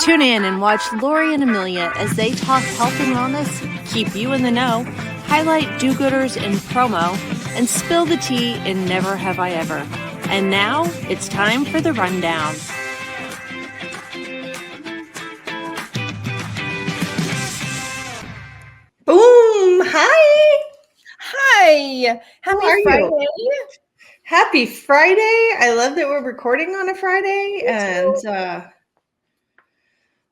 Tune in and watch Lori and Amelia as they talk health and wellness, keep you in the know, highlight do-gooders in promo, and spill the tea in Never Have I Ever. And now it's time for the rundown. Boom! Hi! Hi! Happy Friday! Happy Friday! I love that we're recording on a Friday, and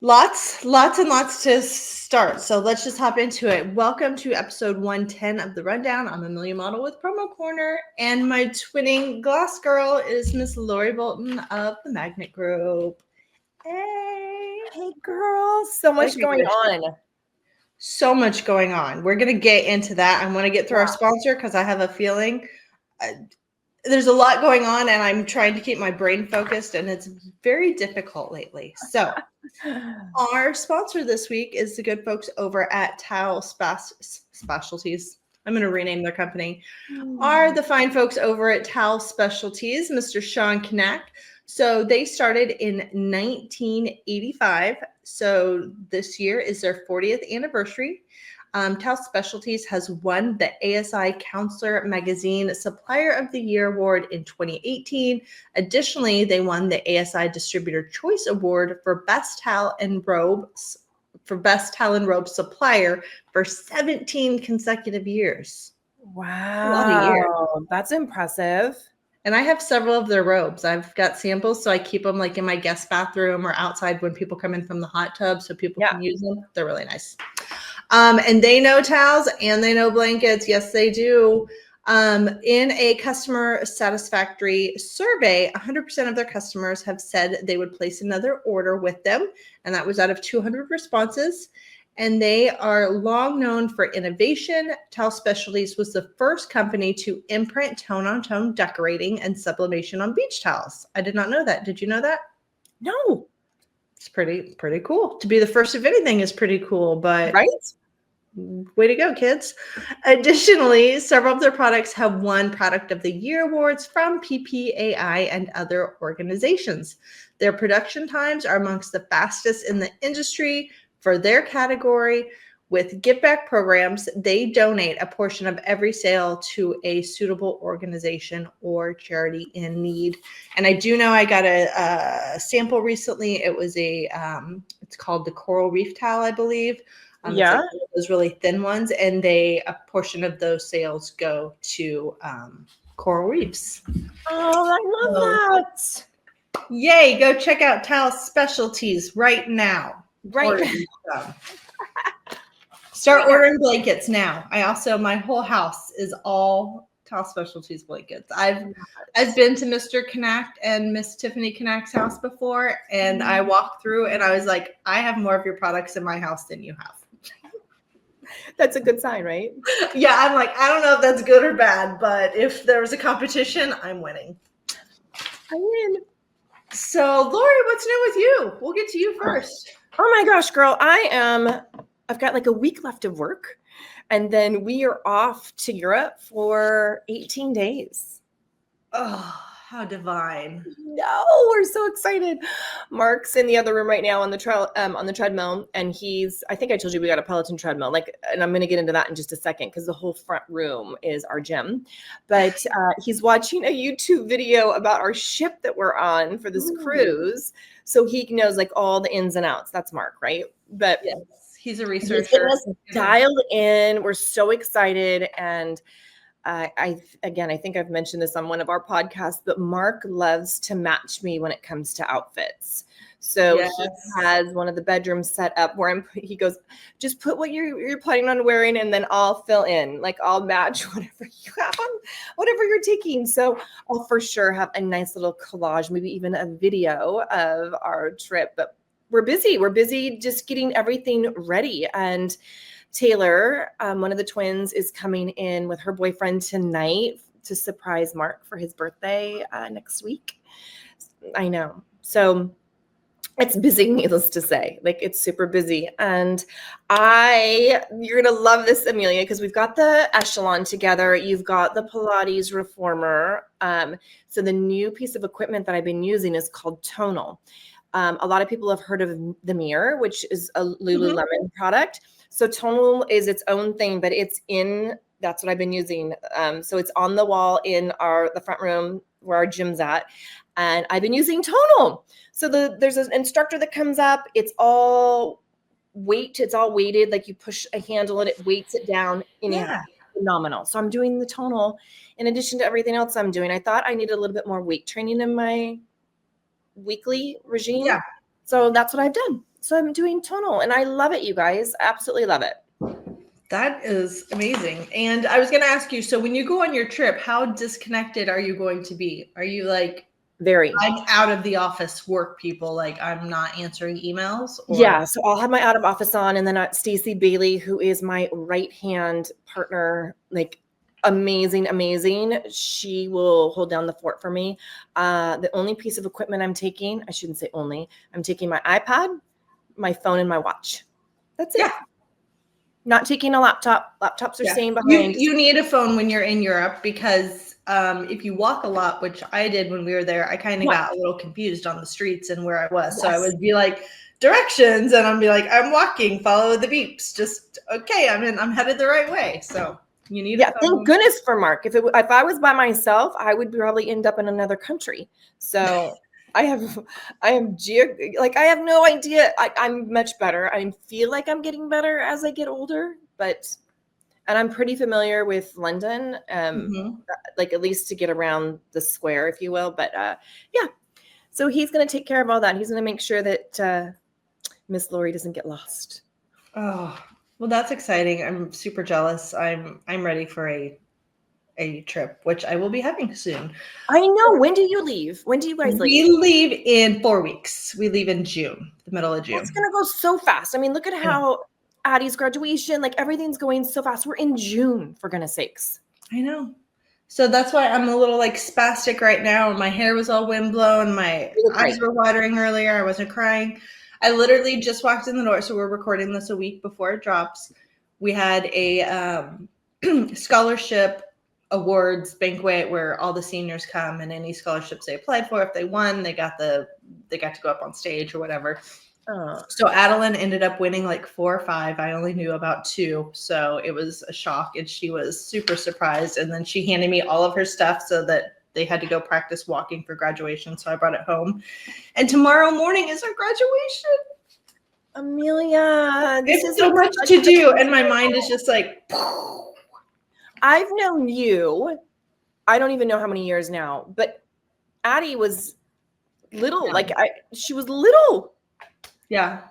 lots and lots to start. So let's just hop into it. Welcome to episode 110 of the Rundown. I'm Amelia Madl with Promo Corner, and my twinning glass girl is Miss Lori Bolton of the Magnet Group. Hey girl, so much going on. So much going on. We're going to get into that. I want to get through our sponsor because I have a feeling there's a lot going on and I'm trying to keep my brain focused and it's very difficult lately. So our sponsor this week is the good folks over at Towel Specialties. I'm going to rename their company. Are the fine folks over at Towel Specialties, Mr. Sean Knack. So they started in 1985. So this year is their 40th anniversary. Towel Specialties has won the ASI Counselor Magazine Supplier of the Year Award in 2018. Additionally, they won the ASI Distributor Choice Award for Best Towel and Robe Supplier for 17 consecutive years. Wow, a lot of years. That's impressive. And I have several of their robes. I've got samples, so I keep them like in my guest bathroom or outside when people come in from the hot tub so people can use them. They're really nice. And they know towels and they know blankets. Yes, they do. In a customer satisfactory survey, 100% of their customers have said they would place another order with them. And that was out of 200 responses. And they are long known for innovation. Towel Specialties was the first company to imprint tone-on-tone decorating and sublimation on beach towels. I did not know that. Did you know that? No. It's pretty cool. To be the first of anything is pretty cool, but right? Way to go, kids. Additionally, several of their products have won Product of the Year awards from PPAI and other organizations. Their production times are amongst the fastest in the industry. For their category, with give back programs, they donate a portion of every sale to a suitable organization or charity in need. And I do know I got a sample recently. It was it's called the Coral Reef Towel, I believe. It's like one of those really thin ones, and a portion of those sales go to coral reefs. Oh, I love that! Yay! Go check out Towel Specialties right now. Start ordering blankets now. My whole house is all Towel Specialties blankets. I've been to Mr. Knack and Miss Tiffany Knack's house before, and I walked through and I was like, I have more of your products in my house than you have. That's a good sign, right? Yeah, I'm like, I don't know if that's good or bad, but if there was a competition, I'm winning. I win. So, Lori, what's new with you? We'll get to you first. Oh my gosh, girl. I've got like a week left of work, and then we are off to Europe for 18 days. Oh, how divine. No, we're so excited. Mark's in the other room right now on the treadmill, and I think I told you we got a Peloton treadmill, and I'm going to get into that in just a second because the whole front room is our gym. But he's watching a YouTube video about our ship that we're on for this cruise, so he knows like all the ins and outs. That's Mark, right? But yes, he's a researcher. He's dialed in. We're so excited, and I think I've mentioned this on one of our podcasts, but Mark loves to match me when it comes to outfits. So he has one of the bedrooms set up where he goes, just put what you're planning on wearing, and then I'll fill in. Like I'll match whatever you have on, whatever you're taking. So I'll for sure have a nice little collage, maybe even a video of our trip. But we're busy. We're busy just getting everything ready. And Taylor, one of the twins, is coming in with her boyfriend tonight to surprise Mark for his birthday next week. I know. So it's busy, needless to say. Like, it's super busy. And you're going to love this, Amelia, because we've got the Echelon together. You've got the Pilates Reformer. So the new piece of equipment that I've been using is called Tonal. A lot of people have heard of the Mirror, which is a Lululemon product. So tonal is its own thing, but that's what I've been using. So it's on the wall in the front room where our gym's at. And I've been using tonal. So there's an instructor that comes up. It's all weighted. Like you push a handle and it weights it down. Phenomenal. So I'm doing the tonal in addition to everything else I'm doing. I thought I needed a little bit more weight training in my weekly regime. Yeah. So that's what I've done. So I'm doing tonal and I love it, you guys. Absolutely love it. That is amazing. And I was going to ask you, so when you go on your trip, how disconnected are you going to be? Are you like, very, I'm out of the office work people, like I'm not answering emails? Or? Yeah. So I'll have my out of office on, and then Stacey Bailey, who is my right hand partner, like amazing. She will hold down the fort for me. The only piece of equipment I'm taking, I shouldn't say only, I'm taking my iPad, my phone, and my watch. That's it. Yeah. Not taking a laptop. Laptops are staying behind. You need a phone when you're in Europe because if you walk a lot, which I did when we were there, I kind of got a little confused on the streets and where I was. So I would be like directions and I'd be like, I'm walking, follow the beeps. Just, okay, I'm headed the right way. So you need a phone. Thank goodness for Mark. If I was by myself, I would probably end up in another country. So I have no idea. I'm much better. I feel like I'm getting better as I get older, and I'm pretty familiar with London, like at least to get around the square, if you will. But so he's going to take care of all that. He's going to make sure that Miss Lori doesn't get lost. Oh, well, that's exciting. I'm super jealous. I'm ready for a trip, which I will be having soon. I know. When do you leave? When do you guys leave? We leave in 4 weeks. We leave in June, the middle of June. It's going to go so fast. I mean, look at how Addie's graduation, like everything's going so fast. We're in June, for goodness sakes. I know. So that's why I'm a little like spastic right now. My hair was all windblown. My eyes were watering earlier. I wasn't crying. I literally just walked in the door. So we're recording this a week before it drops. We had a scholarship awards banquet where all the seniors come and any scholarships they applied for, if they won, they got to go up on stage or whatever. So Adeline ended up winning like 4 or 5. I only knew about 2. So it was a shock and she was super surprised. And then she handed me all of her stuff so that they had to go practice walking for graduation. So I brought it home. And tomorrow morning is our graduation. Amelia, this is so much to do. And my mind is just like, I've known you, I don't even know how many years now, but Addie was little. She was little. Yeah.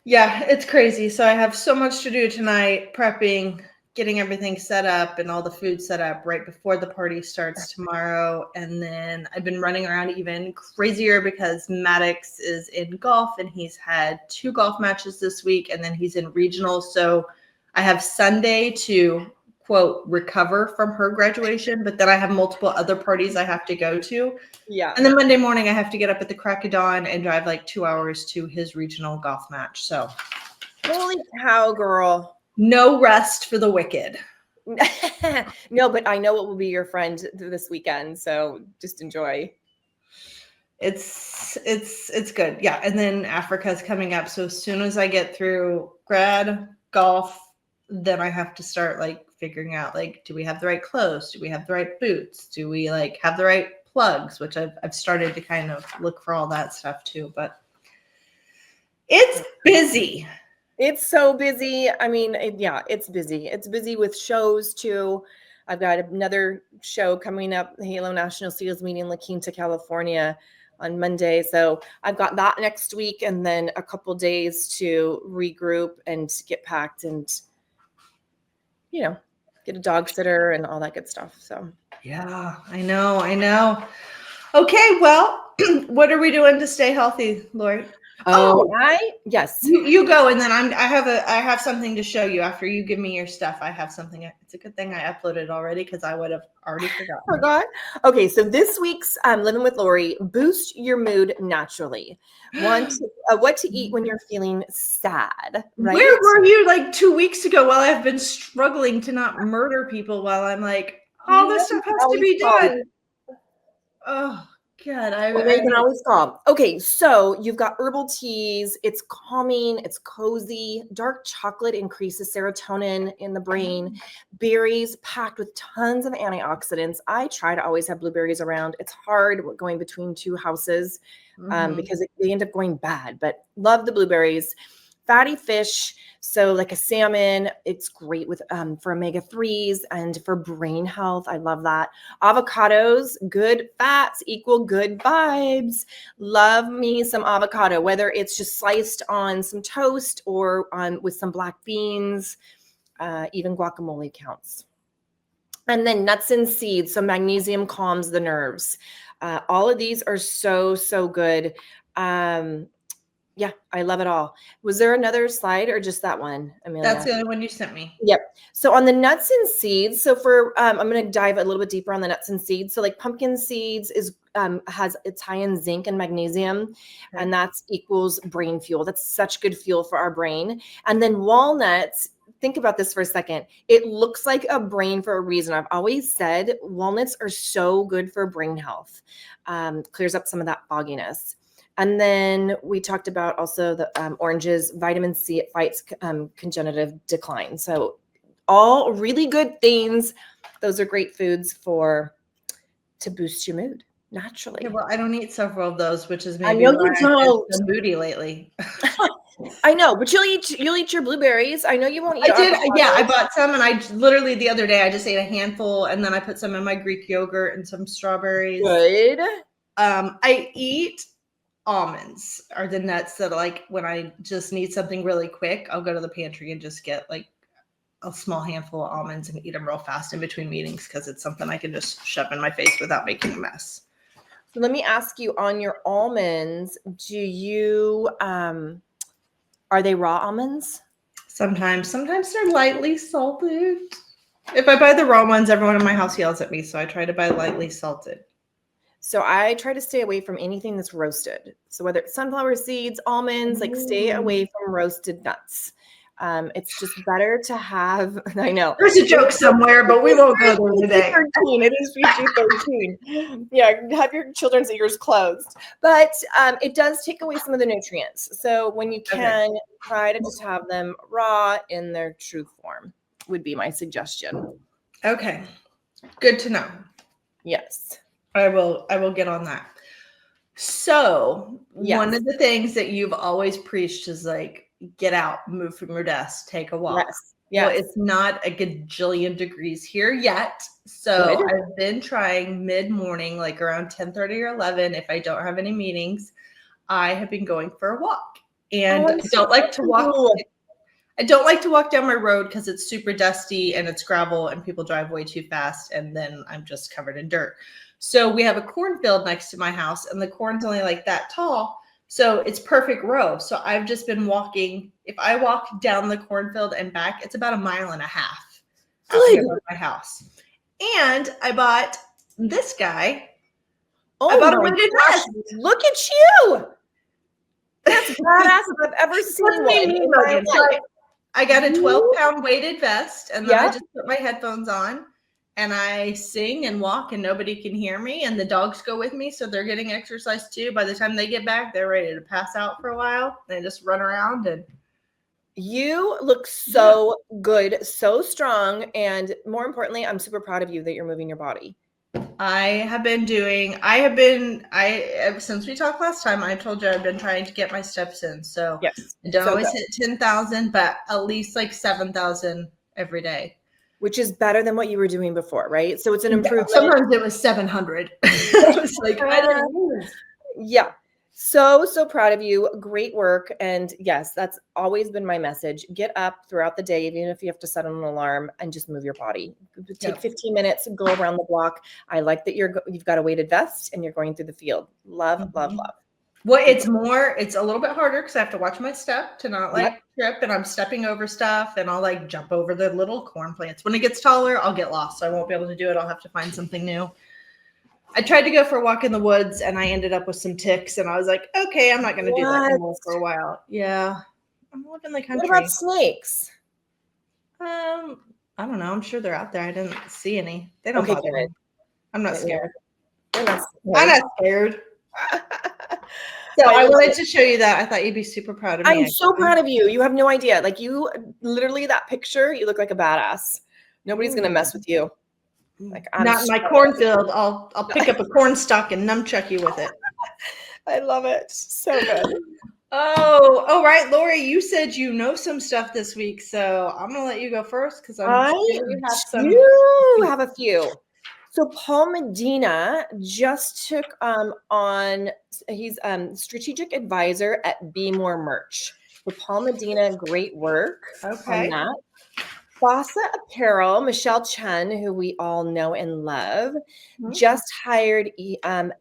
Yeah, it's crazy. So I have so much to do tonight, prepping, getting everything set up and all the food set up right before the party starts tomorrow. And then I've been running around even crazier because Maddox is in golf and he's had 2 golf matches this week and then he's in regionals. So I have Sunday to, quote, recover from her graduation, but then I have multiple other parties I have to go to. Yeah. And then Monday morning, I have to get up at the crack of dawn and drive like 2 hours to his regional golf match. So, holy cow, girl. No rest for the wicked. No, but I know it will be your friend this weekend. So just enjoy. It's good. Yeah. And then Africa's coming up. So as soon as I get through grad, golf, then I have to start like figuring out like, do we have the right clothes? Do we have the right boots? Do we like have the right plugs? Which I've started to kind of look for all that stuff too, but it's busy. It's so busy. I mean, it's busy. It's busy with shows too. I've got another show coming up, the Halo National Seals Meeting in La Quinta, California on Monday. So I've got that next week and then a couple days to regroup and get packed and, get a dog sitter and all that good stuff. So, yeah, I know. Okay. Well, what are we doing to stay healthy, Lori? Yes. You go, and then I have something to show you after you give me your stuff. I have something. It's a good thing I uploaded already because I would have already forgotten. Okay, so this week's Living with Lori, boost your mood naturally. What to eat when you're feeling sad, right? Where were you like 2 weeks ago while I've been struggling to not murder people while I'm like, all this stuff has to be done. Oh, God, Or they can always call. Okay, so you've got herbal teas. It's calming. It's cozy. Dark chocolate increases serotonin in the brain. Berries packed with tons of antioxidants. I try to always have blueberries around. It's hard going between two houses because they end up going bad, but love the blueberries. Fatty fish, so like a salmon, it's great with for omega-3s and for brain health. I love that. Avocados, good fats equal good vibes. Love me some avocado, whether it's just sliced on some toast or on with some black beans. Even guacamole counts. And then nuts and seeds, so magnesium calms the nerves. All of these are so good. Yeah, I love it all. Was there another slide or just that one, Amelia? That's the other one you sent me. Yep. So on the nuts and seeds, so for I'm going to dive a little bit deeper on the nuts and seeds. So like pumpkin seeds is it's high in zinc and magnesium, and that's equals brain fuel. That's such good fuel for our brain. And then walnuts. Think about this for a second. It looks like a brain for a reason. I've always said walnuts are so good for brain health. Clears up some of that fogginess. And then we talked about also the oranges, vitamin C, it fights congenital decline. So all really good things. Those are great foods to boost your mood naturally. Yeah, well, I don't eat several of those, which is maybe I know why you don't. I've been so moody lately. I know, but you'll eat your blueberries. I know you won't eat. I did. Yeah, I bought some, and I literally the other day I just ate a handful, and then I put some in my Greek yogurt and some strawberries. Good. I eat almonds are the nuts that like when I just need something really quick, I'll go to the pantry and just get like a small handful of almonds and eat them real fast in between meetings because it's something I can just shove in my face without making a mess. So let me ask you on your almonds, do you are they raw almonds? Sometimes they're lightly salted. If I buy the raw ones, everyone in my house yells at me, so I try to buy lightly salted. So I try to stay away from anything that's roasted. So whether it's sunflower seeds, almonds, like stay away from roasted nuts. It's just better to have, I know. There's a joke somewhere, but we won't go there today. It is PG-13. Yeah, have your children's ears closed. But it does take away some of the nutrients. So when you can, try to just have them raw in their true form would be my suggestion. Okay, good to know. Yes. I will get on that. So one of the things that you've always preached is like, get out, move from your desk, take a walk. Yes. Well, it's not a gajillion degrees here yet. So I've been trying mid-morning, like around 10:30 or 11. If I don't have any meetings, I have been going for a walk. And I don't like to walk. I don't like to walk down my road because it's super dusty and it's gravel and people drive way too fast. And then I'm just covered in dirt. So we have a cornfield next to my house and the corn's only like that tall. So it's perfect row. So I've just been walking. If I walk down the cornfield and back, it's about 1.5 miles out my house. And I bought this guy. I bought a weighted vest. Look at you. That's badass if I've ever seen one. I got a 12-pound weighted vest, and then I just put my headphones on. And I sing and walk and nobody can hear me. And the dogs go with me. So they're getting exercise too. By the time they get back, they're ready to pass out for a while. They just run around. And you look so good, so strong. And more importantly, I'm super proud of you that you're moving your body. Since we talked last time, I told you I've been trying to get my steps in. So I don't always hit 10,000, but at least like 7,000 every day. Which is better than what you were doing before, right? So it's an improvement. Sometimes it was 700. I was like, I don't know. Yeah. So proud of you. Great work. And yes, that's always been my message. Get up throughout the day, even if you have to set an alarm, and just move your body. Take 15 minutes and go around the block. I like that you've got a weighted vest and you're going through the field. Love. Well, it's a little bit harder because I have to watch my step to not trip, and I'm stepping over stuff, and I'll like jump over the little corn plants. When it gets taller, I'll get lost. So I won't be able to do it. I'll have to find something new. I tried to go for a walk in the woods and I ended up with some ticks, and I was like, okay, I'm not going to do that anymore for a while. Yeah. I'm living in the country. What about snakes? I don't know. I'm sure they're out there. I didn't see any. They don't bother me. I'm not scared. They're not I'm scared. not scared. So I wanted to show you that. I thought you'd be super proud of me. I'm so proud of you. You have no idea. Like you literally that picture, you look like a badass. Nobody's going to mess with you. Like I'm not in my cornfield. I'll pick up a corn stalk and nunchuck you with it. I love it. So good. Oh, right, Lori. You said you know some stuff this week, so I'm gonna let you go first because I have a few. So Paul Medina just took on. He's strategic advisor at Be More Merch. So Paul Medina, great work on that. Bossa Apparel, Michelle Chen, who we all know and love, just hired Evan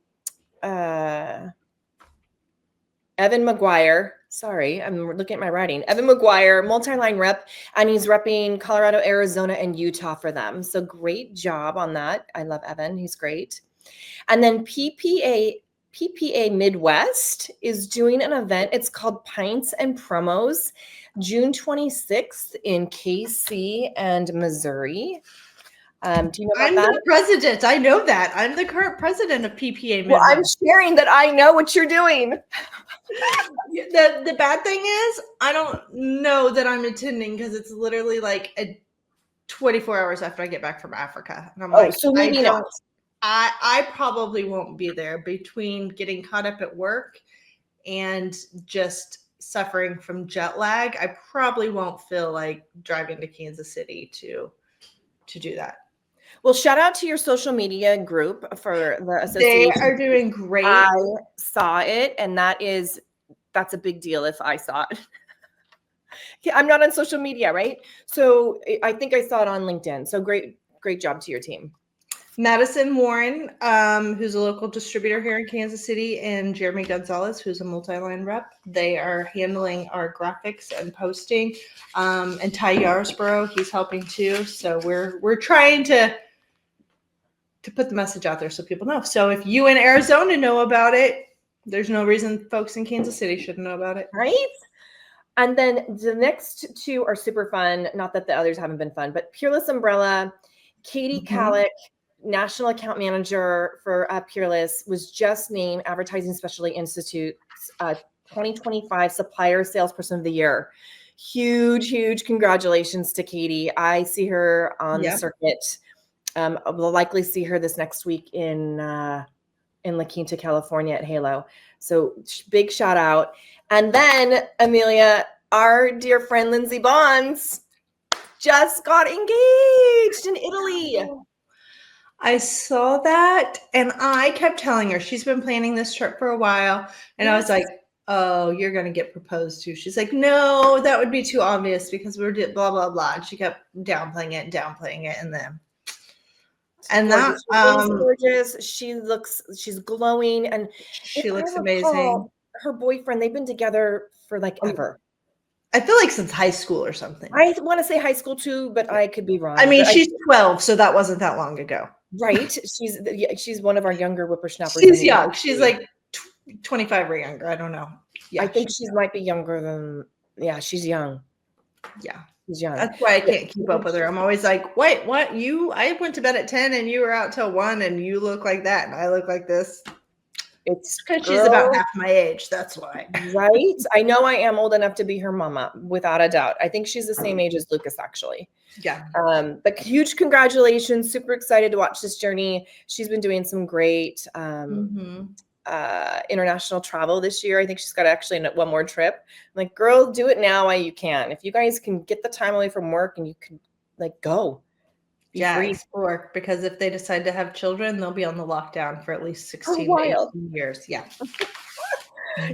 McGuire. Sorry, I'm looking at my writing. Evan McGuire, multi-line rep, and he's repping Colorado, Arizona, and Utah for them. So great job on that. I love Evan. He's great. And then PPA Midwest is doing an event. It's called Pints and Promos, June 26th in KC and Missouri. Do you know about that? I'm the president. I know that. I'm the current president of PPA Midwest. Well, I'm sharing that I know what you're doing. The bad thing is I don't know that I'm attending because it's literally like 24 hours after I get back from Africa. And I'm like, so maybe not. I probably won't be there between getting caught up at work and just suffering from jet lag. I probably won't feel like driving to Kansas City to do that. Well, shout out to your social media group for the association. They are doing great. I saw it, and that's a big deal if I saw it. I'm not on social media, right? So I think I saw it on LinkedIn. So great job to your team. Madison Warren, who's a local distributor here in Kansas City, and Jeremy Gonzalez, who's a multi-line rep. They are handling our graphics and posting. And Ty Yarsborough, he's helping too. So we're trying to put the message out there so people know. So if you in Arizona know about it, there's no reason folks in Kansas City shouldn't know about it. Right? And then the next two are super fun. Not that the others haven't been fun, but Peerless Umbrella, Katie Kallick, National Account Manager for Peerless, was just named Advertising Specialty Institute's 2025 Supplier Salesperson of the Year. Huge congratulations to Katie. I see her on the circuit. We'll likely see her this next week in La Quinta, California at Halo. So big shout out. And then Amelia, our dear friend Lindsay Bonds just got engaged in Italy. I saw that and I kept telling her, she's been planning this trip for a while. And I was like, oh, you're going to get proposed to. She's like, no, that would be too obvious because we're blah, blah, blah. And she kept downplaying it. And that, gorgeous. She's glowing. And she looks amazing. Her boyfriend, they've been together for like ever. I feel like since high school or something. I want to say high school too, but I could be wrong. I mean, she's 12, so that wasn't that long ago. Right. She's one of our younger whippersnappers. She's young. She's like 25 or younger. I don't know. Yeah, I think she might be younger than, she's young. Yeah. She's young. That's why I can't keep up with her. I'm always like, wait, what? I went to bed at 10 and you were out till 1 and you look like that and I look like this. It's because she's about half my age. That's why. Right. I know I am old enough to be her mama, without a doubt. I think she's the same age as Lucas, actually. Yeah. But huge congratulations. Super excited to watch this journey. She's been doing some great international travel this year. I think she's got actually one more trip. I'm like, girl, do it now while you can. If you guys can get the time away from work and you can go. Explore, because if they decide to have children, they'll be on the lockdown for at least 16 to 18 years. Yeah.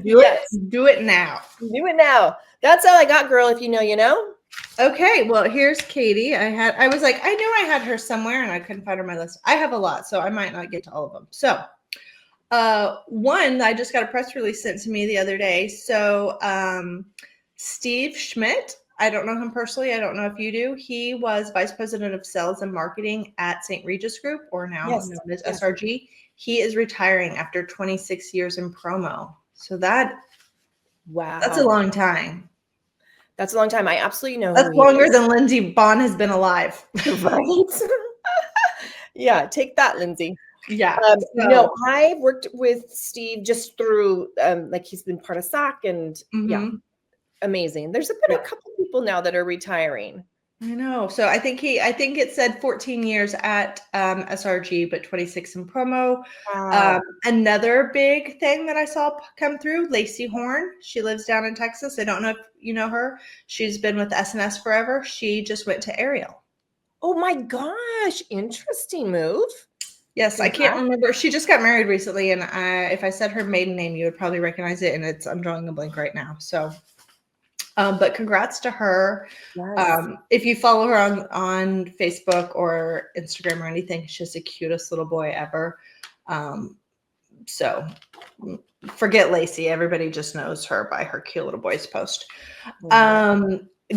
Do it now. Do it now. That's all I got, girl. If you know, you know. Okay. Well, here's Katie. I was like, I knew I had her somewhere and I couldn't find her on my list. I have a lot, so I might not get to all of them. So one, I just got a press release sent to me the other day. So Steve Schmidt, I don't know him personally. I don't know if you do. He was vice president of sales and marketing at St. Regis Group, or now known as SRG. He is retiring after 26 years in promo. So that's a long time. That's a long time. I absolutely know. That's longer than Lindsay Bond has been alive. Right? Yeah, take that, Lindsay. Yeah. No, I've worked with Steve just through like he's been part of SAC and yeah, amazing. There's been a couple people now that are retiring. I know. So I think it said 14 years at SRG, but 26 in promo. Wow. Another big thing that I saw come through, Lacey Horn. She lives down in Texas. I don't know if you know her. She's been with SNS forever. She just went to Ariel. Oh my gosh. Interesting move. Yes, I can't remember. She just got married recently, and if I said her maiden name, you would probably recognize it. And I'm drawing a blank right now. So, but congrats to her. Yes. If you follow her on Facebook or Instagram or anything, she's the cutest little boy ever. So forget Lacey. Everybody just knows her by her cute little boy's post.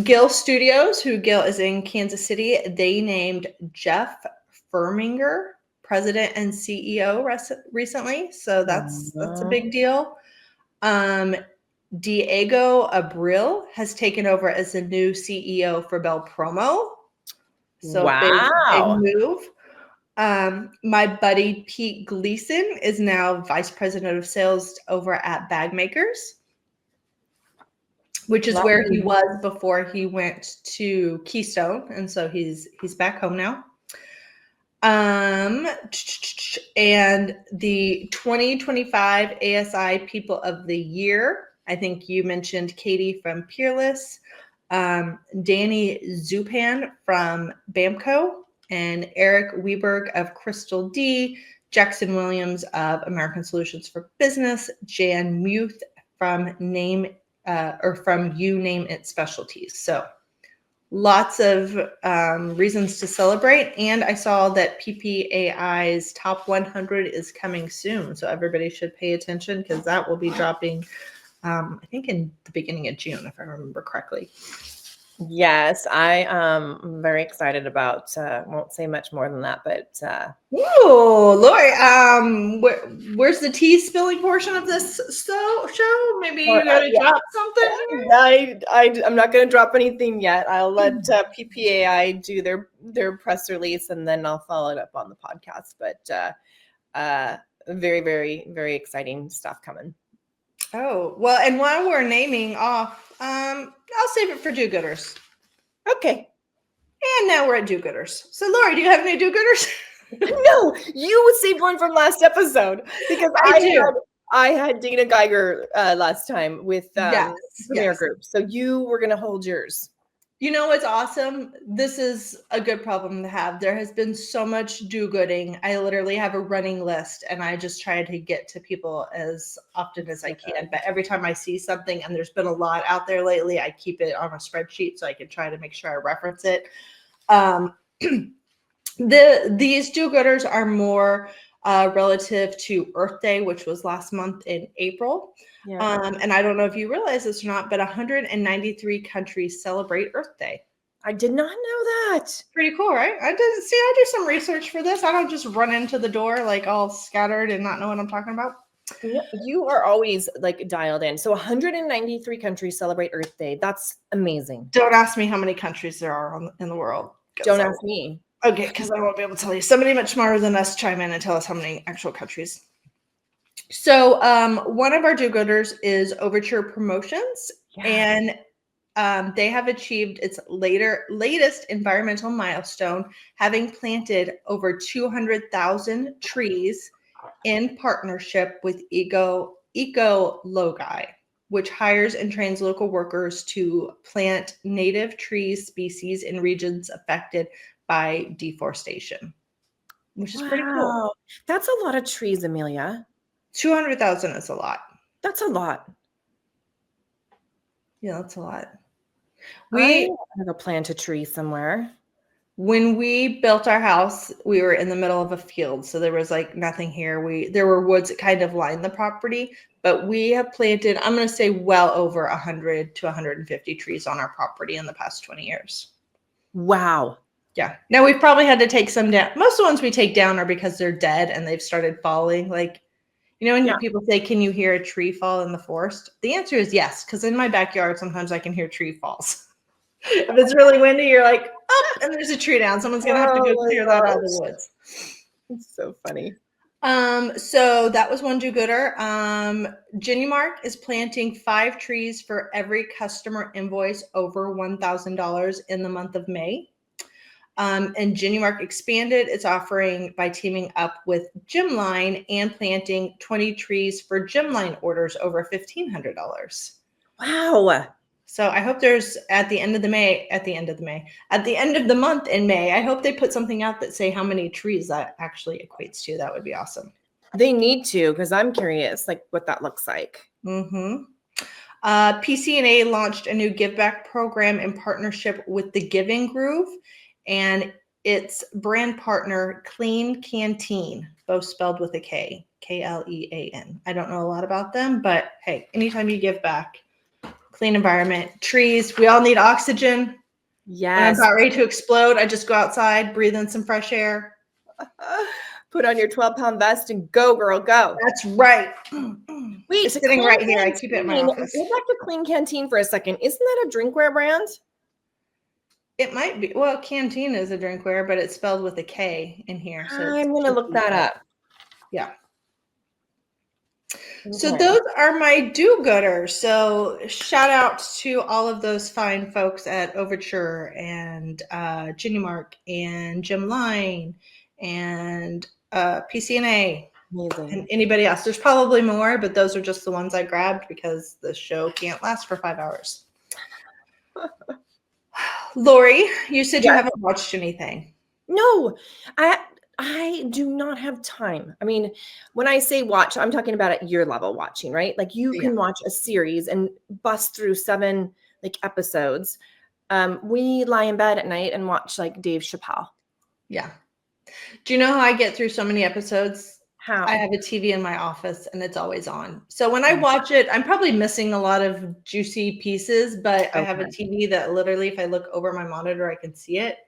Gill Studios, who Gill is in Kansas City, they named Jeff Firminger president and CEO recently. So that's a big deal. Diego Abril has taken over as the new CEO for Bell Promo. So big move. My buddy Pete Gleason is now vice president of sales over at Bag Makers, which is where he was before he went to Keystone, and so he's back home now. And the 2025 ASI People of the Year, I think you mentioned Katie from Peerless, Danny Zupan from Bamco, and Eric Weberg of Crystal D, Jackson Williams of American Solutions for Business, Jan Muth from You Name It Specialties. So lots of reasons to celebrate. And I saw that PPAI's Top 100 is coming soon. So everybody should pay attention because that will be dropping, I think, in the beginning of June, if I remember correctly. Yes, I am very excited about, won't say much more than that, but. Ooh, Lori, where's the tea spilling portion of this show? Maybe you got to drop something? I'm not going to drop anything yet. I'll let PPAI do their press release, and then I'll follow it up on the podcast. But very, very, very exciting stuff coming. Oh, well, and while we're naming off, I'll save it for do-gooders. Okay. And now we're at do-gooders. So, Lori, do you have any do-gooders? No, you saved one from last episode because I had Dana Geiger last time with Premier Group. So you were going to hold yours. You know what's awesome? This is a good problem to have. There has been so much do-gooding. I literally have a running list, and I just try to get to people as often as I can. But every time I see something, and there's been a lot out there lately, I keep it on a spreadsheet so I can try to make sure I reference it. These do-gooders are more relative to Earth Day, which was last month in April. Yeah. And I don't know if you realize this or not, but 193 countries celebrate Earth Day. I did not know that. Pretty cool, right? I do some research for this. I don't just run into the door like all scattered and not know what I'm talking about. You are always like dialed in. So 193 countries celebrate Earth Day. That's amazing. Don't ask me how many countries there are in the world. Don't ask me. Okay, because I won't be able to tell you. Somebody much smarter than us chime in and tell us how many actual countries. So one of our do-gooders is Overture Promotions, and they have achieved its latest environmental milestone, having planted over 200,000 trees in partnership with Eco Logi, which hires and trains local workers to plant native tree species in regions affected by deforestation, which is pretty cool. That's a lot of trees, Amelia. 200,000 is a lot. That's a lot. Yeah, that's a lot. We have a plant a tree somewhere. When we built our house, we were in the middle of a field, so there was like nothing here. There were woods that kind of lined the property, but we have planted, I'm going to say, well over 100 to 150 trees on our property in the past 20 years. Wow. Yeah. Now we've probably had to take some down. Most of the ones we take down are because they're dead and they've started falling. Like, you know, when people say, can you hear a tree fall in the forest? The answer is yes, because in my backyard, sometimes I can hear tree falls. If it's really windy, you're like, oh, and there's a tree down. Someone's going to have to go clear that out of the woods. It's so funny. So that was one do-gooder. Genumark is planting 5 trees for every customer invoice over $1,000 in the month of May. And Genumark expanded its offering by teaming up with Gymline and planting 20 trees for Gymline orders over $1,500. Wow. So I hope there's at the end of the month in May, I hope they put something out that say how many trees that actually equates to. That would be awesome. They need to, because I'm curious, like what that looks like. Mm-hmm. PCNA launched a new give back program in partnership with the Giving Groove and its brand partner Clean Canteen, both spelled with a K, Klean. I don't know a lot about them, but hey, anytime you give back, clean environment, trees, we all need oxygen. Yes. When I'm about ready to explode, I just go outside, breathe in some fresh air. Put on your 12-pound vest and go, girl, go. That's right. Wait, it's sitting right here. I keep it in my office. Go back to Clean Canteen for a second. Isn't that a drinkware brand? It might be. Well, Canteen is a drinkware, but it's spelled with a K in here. So I'm going to look that up. Yeah. Okay. So those are my do-gooders. So shout out to all of those fine folks at Overture and Genumark and Gymline and PCNA. Amazing. And anybody else. There's probably more, but those are just the ones I grabbed because the show can't last for 5 hours. Lori, you said you haven't watched anything. No, I do not have time. I mean, when I say watch, I'm talking about at your level watching, right? Like you can watch a series and bust through 7 like episodes. We lie in bed at night and watch like Dave Chappelle. Yeah. Do you know how I get through so many episodes? How? I have a TV in my office and it's always on. So when I watch it, I'm probably missing a lot of juicy pieces, but I have a TV that literally, if I look over my monitor, I can see it.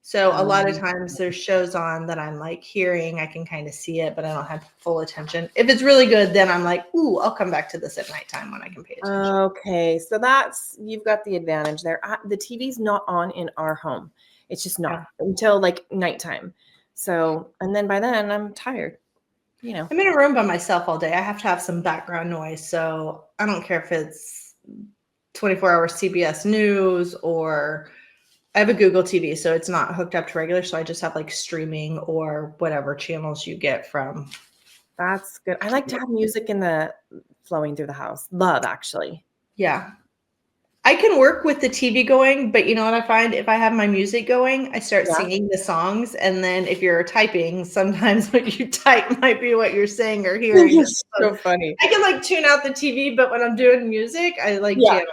So a lot of times there's shows on that I'm like hearing, I can kind of see it, but I don't have full attention. If it's really good, then I'm like, ooh, I'll come back to this at nighttime when I can pay attention. Okay. So you've got the advantage there. The TV's not on in our home. It's just not until like nighttime. So, and then by then I'm tired. You know, I'm in a room by myself all day. I have to have some background noise. So I don't care if it's 24-hour CBS News or I have a Google TV, so it's not hooked up to regular. So I just have like streaming or whatever channels you get from. That's good. I like to have music flowing through the house. Love, actually. Yeah. I can work with the TV going, but you know what I find? If I have my music going, I start singing the songs. And then if you're typing, sometimes what you type might be what you're saying or hearing. It's so funny. I can like tune out the TV, but when I'm doing music, I like jam.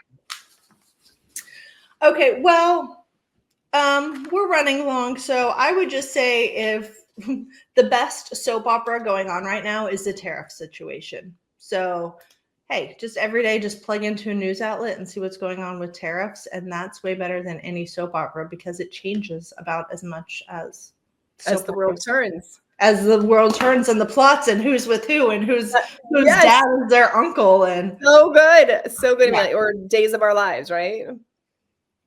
Okay, well, we're running long. So I would just say if the best soap opera going on right now is the tariff situation. So hey, just every day, just plug into a news outlet and see what's going on with tariffs. And that's way better than any soap opera because it changes about as much as the world turns. As the world turns and the plots and who's with who and whose dad is their uncle. And so good. So good. Yeah. Or Days of Our Lives, right?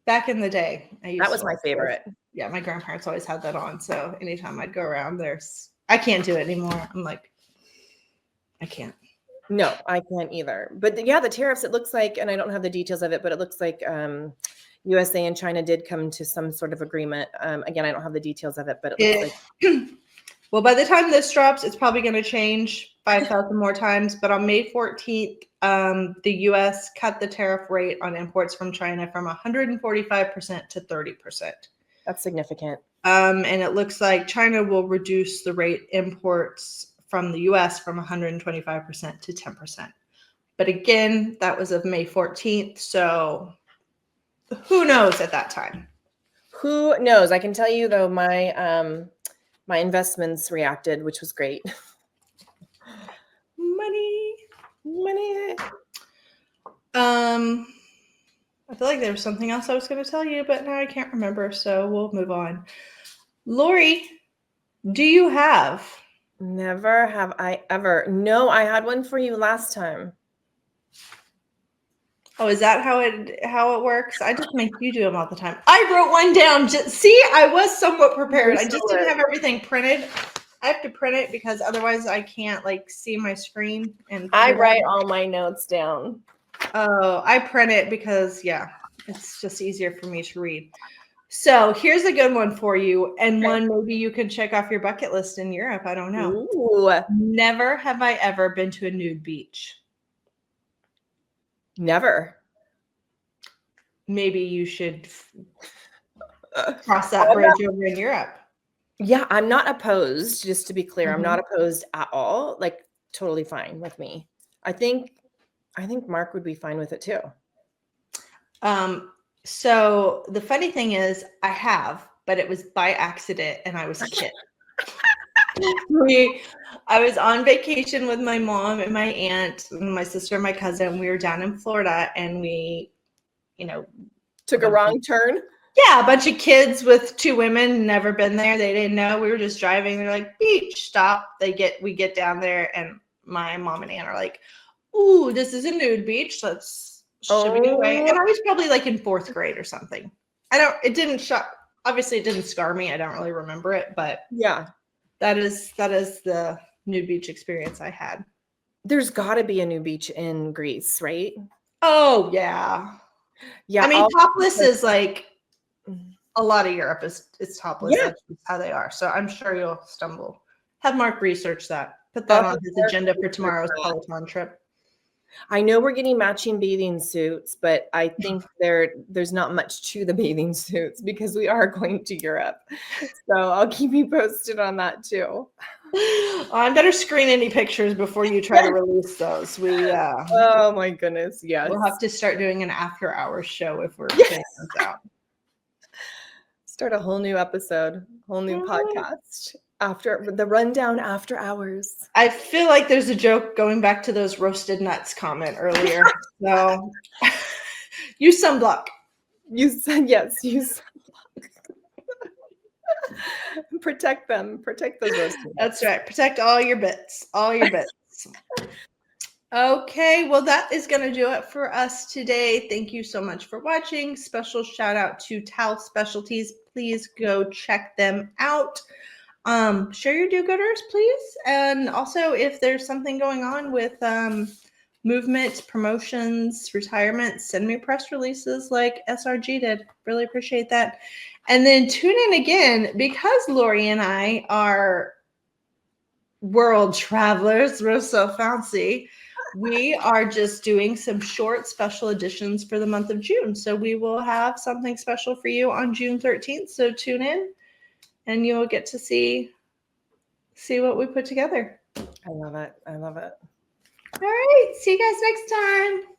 Back in the day. That was my favorite. Yeah, my grandparents always had that on. So anytime I'd go around, I can't do it anymore. I'm like, I can't. No, I can't either. But the tariffs, it looks like, and I don't have the details of it, but it looks like USA and China did come to some sort of agreement. Again, I don't have the details of it, but it looks like. Well, by the time this drops, it's probably going to change 5,000 more times. But on May 14th, the U.S. cut the tariff rate on imports from China from 145% to 30%. That's significant. And it looks like China will reduce the rate imports from the U.S. from 125% to 10%. But again, that was of May 14th. So who knows at that time? Who knows? I can tell you though, my investments reacted, which was great. Money. I feel like there was something else I was going to tell you, but now I can't remember. So we'll move on. Lori, do you have? Never have I ever. No, I had one for you last time. Oh, is that how it works? I just make you do them all the time. I wrote one down. See, I was somewhat prepared. I just didn't have everything printed. I have to print it because otherwise I can't like see my screen. And I write all my notes down. Oh, I print it because it's just easier for me to read. So here's a good one for you, and one maybe you can check off your bucket list in Europe. I don't know. Ooh. Never have I ever been to a nude beach. Never. Maybe you should cross that bridge over in Europe. Yeah, I'm not opposed, just to be clear. I'm not opposed at all. Like, totally fine with me. I think Mark would be fine with it too. So the funny thing is I have, but it was by accident and I was a kid. I was on vacation with my mom and my aunt, and my sister and my cousin. We were down in Florida and we, took a wrong turn. Yeah, a bunch of kids with two women, never been there. They didn't know. We were just driving. They're like, beach, stop. We get down there, and my mom and aunt are like, ooh, this is a nude beach. Should we go away? And I was probably like in 4th grade or something. Obviously it didn't scar me. I don't really remember it, but yeah, that is the nude beach experience I had. There's got to be a nude beach in Greece, right? Oh yeah. Yeah. I mean, topless is like a lot of Europe is topless. Yeah. That's how they are. So I'm sure you'll stumble. Have Mark research that. Put that on his agenda for tomorrow's Peloton trip. I know we're getting matching bathing suits, but I think there's not much to the bathing suits because we are going to Europe. So I'll keep you posted on that too. I better screen any pictures before you try to release those. Oh my goodness, yes. We'll have to start doing an after hours show if we're getting those out. Start a whole new episode, whole new podcast. After the rundown after hours. I feel like there's a joke going back to those roasted nuts comment earlier. So use sunblock. Use sunblock. Protect them. Protect those roasted nuts. That's right. Protect all your bits. All your bits. Okay, well, that is going to do it for us today. Thank you so much for watching. Special shout out to Towel Specialties. Please go check them out. Share your do-gooders, please. And also, if there's something going on with movement, promotions, retirement, send me press releases like SRG did. Really appreciate that. And then tune in again because Lori and I are world travelers. We're so fancy. We are just doing some short special editions for the month of June. So we will have something special for you on June 13th. So tune in. And you'll get to see what we put together. I love it. I love it. All right. See you guys next time.